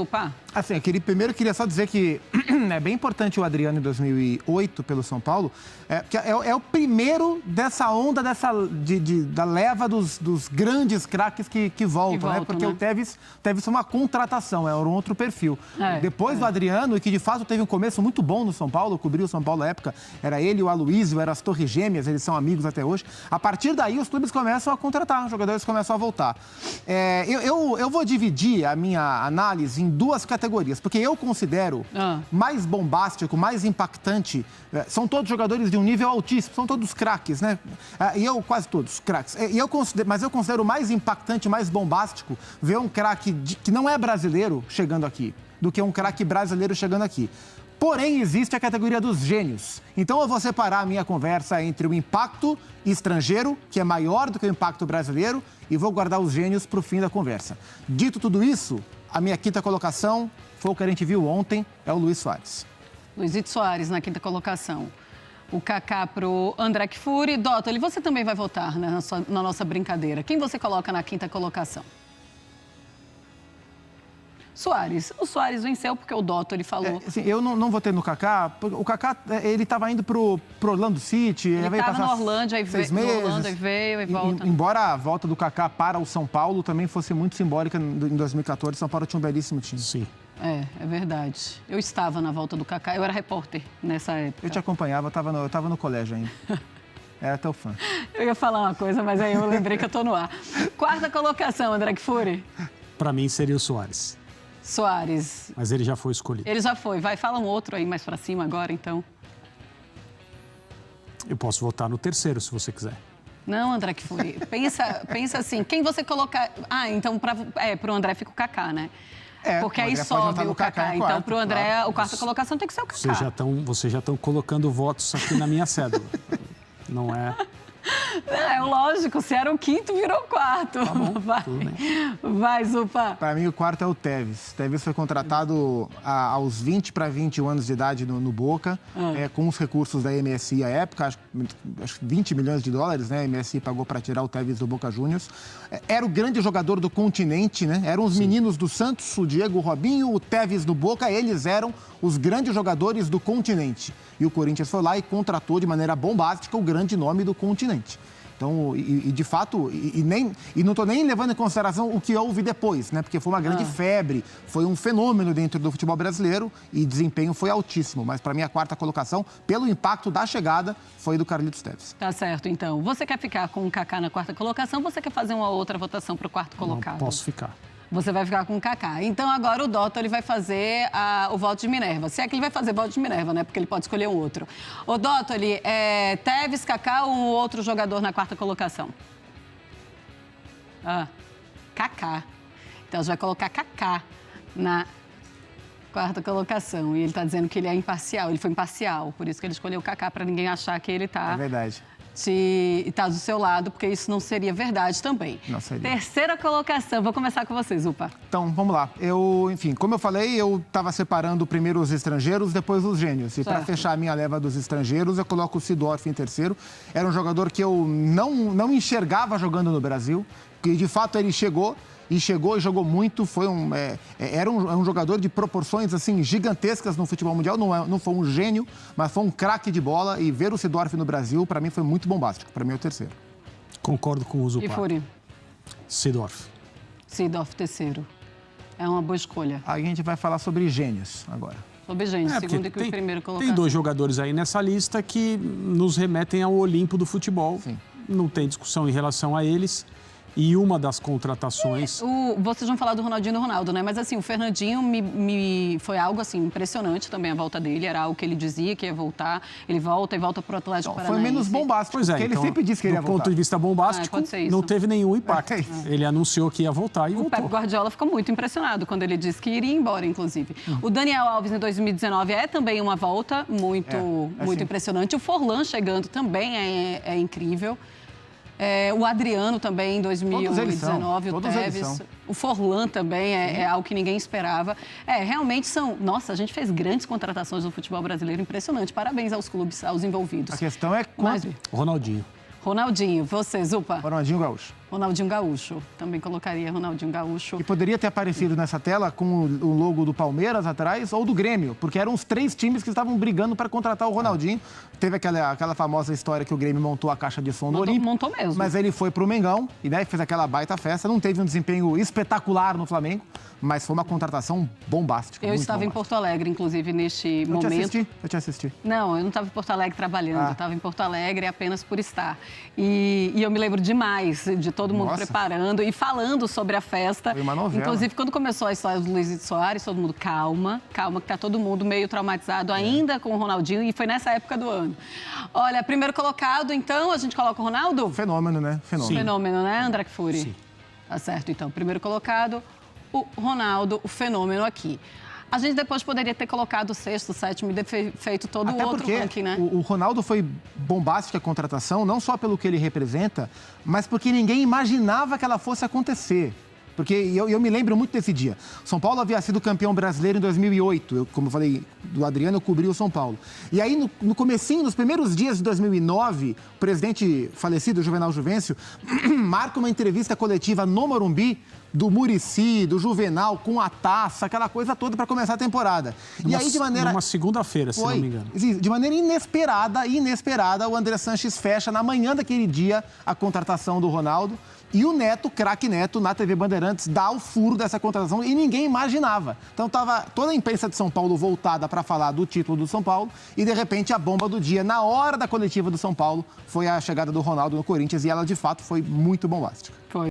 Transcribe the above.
Opa. Assim, eu queria só dizer que é bem importante o Adriano em 2008 pelo São Paulo, que é o primeiro dessa onda da leva dos grandes craques que voltam, né? Porque o Tevez foi uma contratação, era um outro perfil. Depois do Adriano, e que de fato teve um começo muito bom no São Paulo, cobriu o São Paulo na época, era ele, o Aloysio, eram as Torres Gêmeas, eles são amigos até hoje. A partir daí, os clubes começam a contratar, os jogadores começam a voltar. Eu vou dividir a minha análise em duas categorias, porque eu considero mais bombástico, mais impactante, são todos jogadores de um nível altíssimo, são todos craques, né? Quase todos craques. Mas eu considero mais impactante, mais bombástico, ver um craque que não é brasileiro chegando aqui, do que um craque brasileiro chegando aqui. Porém, existe a categoria dos gênios. Então, eu vou separar a minha conversa entre o impacto estrangeiro, que é maior do que o impacto brasileiro, e vou guardar os gênios para o fim da conversa. Dito tudo isso, a minha quinta colocação foi o que a gente viu ontem, é o Luís Soares. Luizito Soares na quinta colocação. O Kaká pro André Kfouri. Dottoli, você também vai votar na nossa brincadeira. Quem você coloca na quinta colocação? Soares. O Soares venceu porque o Dottoli falou. Assim, eu não votei no Kaká. O Kaká, ele estava indo pro Orlando City. Ele estava no Orlando, aí veio e volta. Embora a volta do Kaká para o São Paulo também fosse muito simbólica em 2014, São Paulo tinha um belíssimo time. Sim. É verdade. Eu estava na volta do Kaká, eu era repórter nessa época. Eu te acompanhava, eu estava no colégio ainda. Era teu fã. Eu ia falar uma coisa, mas aí eu lembrei que eu tô no ar. Quarta colocação, André Kfouri. Para mim seria o Soares. Soares. Mas ele já foi escolhido. Ele já foi. Vai, fala um outro aí mais pra cima agora, então. Eu posso votar no terceiro, se você quiser. Não, André Kfouri. Pensa assim, quem você colocar... então pro André fica o Kaká, né? Porque aí sobe o Kaká. Então, pro André, a quarta colocação tem que ser o Kaká. Vocês já estão colocando votos aqui na minha cédula. Não é... É lógico, se era o quinto, virou o quarto. Tá bom, vai, Zupa. Para mim, o quarto é o Tevez. Tevez foi contratado aos 20 para 21 anos de idade no Boca, com os recursos da MSI à época, acho que 20 milhões de dólares, né? A MSI pagou para tirar o Tevez do Boca Juniors. Era o grande jogador do continente, né? Eram os meninos do Santos, o Diego, o Robinho, o Tevez do Boca, eles eram os grandes jogadores do continente. E o Corinthians foi lá e contratou de maneira bombástica o grande nome do continente. Então, de fato, não estou nem levando em consideração o que houve depois, né? Porque foi uma grande febre, foi um fenômeno dentro do futebol brasileiro e desempenho foi altíssimo. Mas, para mim, a quarta colocação, pelo impacto da chegada, foi do Carlitos Tevez. Tá certo, então. Você quer ficar com o Kaká na quarta colocação ou você quer fazer uma outra votação para o quarto colocado? Não, posso ficar. Você vai ficar com o Kaká. Então, agora o Dottoli vai fazer o voto de Minerva. Se é que ele vai fazer voto de Minerva, né? Porque ele pode escolher um outro. Ô, Dottoli, Tevez, Kaká ou um outro jogador na quarta colocação? Kaká. Então, a gente vai colocar Kaká na quarta colocação. E ele está dizendo que ele é imparcial. Ele foi imparcial. Por isso que ele escolheu o Kaká, para ninguém achar que ele está... É verdade. Está do seu lado, porque isso não seria verdade também. Não seria. Terceira colocação, vou começar com vocês, Zupa. Então, vamos lá. Enfim, como eu falei, eu estava separando primeiro os estrangeiros, depois os gênios. E para fechar a minha leva dos estrangeiros, eu coloco o Seedorf em terceiro. Era um jogador que eu não enxergava jogando no Brasil, que de fato ele chegou e jogou muito. Era um jogador de proporções assim gigantescas no futebol mundial. Não foi um gênio, mas foi um craque de bola. E ver o Seedorf no Brasil, para mim, foi muito bombástico. Para mim, é o terceiro. Concordo com o Zupa. E Furi? Seedorf. Seedorf, terceiro. É uma boa escolha. Aí a gente vai falar sobre gênios agora. Sobre gênios, segundo e o primeiro colocado. Tem dois jogadores aí nessa lista que nos remetem ao Olimpo do futebol. Sim. Não tem discussão em relação a eles. E uma das contratações... Vocês vão falar do Ronaldinho e do Ronaldo, né? Mas assim, o Fernandinho foi algo assim impressionante também a volta dele. Era algo que ele dizia que ia voltar. Ele volta e volta para o Atlético Paranaense. Foi menos bombástico, porque ele sempre disse que ele ia voltar. Do ponto de vista bombástico, não teve nenhum impacto. Ele anunciou que ia voltar e voltou. O Pep Guardiola ficou muito impressionado quando ele disse que iria embora, inclusive. O Daniel Alves, em 2019, é também uma volta muito impressionante. O Forlan chegando também é incrível. O Adriano também, em 2019, o Tevez. O Forlan também é algo que ninguém esperava. Realmente são... Nossa, a gente fez grandes contratações no futebol brasileiro, impressionante. Parabéns aos clubes, aos envolvidos. A questão é quanto... Ronaldinho. Ronaldinho, você, Zupa? Ronaldinho Gaúcho. Ronaldinho Gaúcho. Também colocaria Ronaldinho Gaúcho. E poderia ter aparecido nessa tela com o logo do Palmeiras atrás ou do Grêmio, porque eram os 3 times que estavam brigando para contratar o Ronaldinho. Teve aquela famosa história que o Grêmio montou a caixa de som no Olímpico. Montou mesmo. Mas ele foi pro Mengão e daí fez aquela baita festa. Não teve um desempenho espetacular no Flamengo, mas foi uma contratação bombástica. Eu estava em Porto Alegre, inclusive, neste momento. Eu te assisti. Não, eu não estava em Porto Alegre trabalhando, eu estava em Porto Alegre apenas por estar. E eu me lembro demais de todo mundo preparando e falando sobre a festa. Foi uma novela. Inclusive, quando começou a história do Luizito Soares, todo mundo, calma, que tá todo mundo meio traumatizado ainda com o Ronaldinho, e foi nessa época do ano. Olha, primeiro colocado, então, a gente coloca o Ronaldo? Fenômeno, né? Sim. Fenômeno, né, André Kfouri? Sim. Tá certo, então. Primeiro colocado, o Ronaldo, o fenômeno aqui. A gente depois poderia ter colocado o 6º, 7º e feito todo o outro ranking, né? O Ronaldo foi bombástica a contratação, não só pelo que ele representa, mas porque ninguém imaginava que ela fosse acontecer. Porque eu me lembro muito desse dia. São Paulo havia sido campeão brasileiro em 2008. Como eu falei do Adriano, eu cobri o São Paulo. E aí, no comecinho, nos primeiros dias de 2009, o presidente falecido, Juvenal Juvencio, marca uma entrevista coletiva no Morumbi do Muricy, do Juvenal, com a taça, aquela coisa toda para começar a temporada. E aí, de maneira... Numa segunda-feira, se não me engano. De maneira inesperada, o André Sanches fecha, na manhã daquele dia, a contratação do Ronaldo. E o Neto, craque Neto, na TV Bandeirantes, dá o furo dessa contratação e ninguém imaginava. Então estava toda a imprensa de São Paulo voltada para falar do título do São Paulo e, de repente, a bomba do dia, na hora da coletiva do São Paulo, foi a chegada do Ronaldo no Corinthians e ela, de fato, foi muito bombástica. Foi.